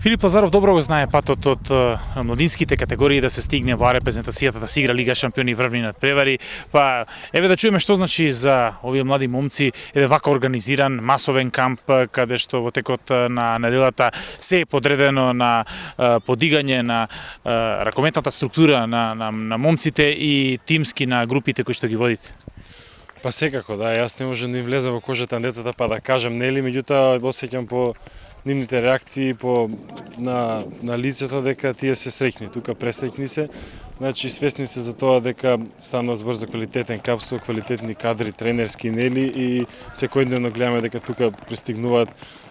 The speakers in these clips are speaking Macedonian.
Филип Лазаров добро го знае патот од младинските категории да се стигне во репрезентацијата, да се игра Лига шампиони врвни надпревари. Па еве да чуеме што значи за овие млади момци еден вака организиран масовен камп каде што во текот на неделата се е подредено на подигање на ракометната структура на момците и тимски на групите кои што ги водите. Па секако, да, јас не можам да им влезам во кожата на децата па да кажам нели, меѓутоа осеќам по нивните реакции на лицето дека тие се среќни, тука пресреќни се, значи свесни се за тоа дека станува збор за квалитетен кап со квалитетни кадри, тренерски нели и секојдневно гледаме дека тука пристигнуваат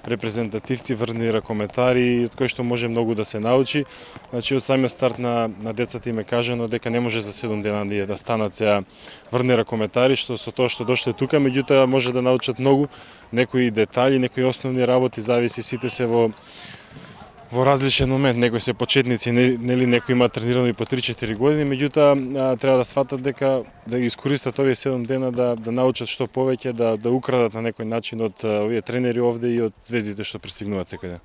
репрезентативци, врвни ракометари, од кои што може многу да се научи. Значи од самиот старт на децата им е кажано дека не може за 7 дена да станат сега врвни ракометари, што со тоа што дошле тука, меѓутоа може да научат многу, некои детали, некои основни работи, зависи сите се во различен момент, некои се почетници, нели некои има тренирано и по 3-4 години, меѓутоа треба да сватат дека да ги искористат овие 7 дена да научат што повеќе, да украдат на некој начин од овие тренери овде и од звездите што пристигнуваат секој ден.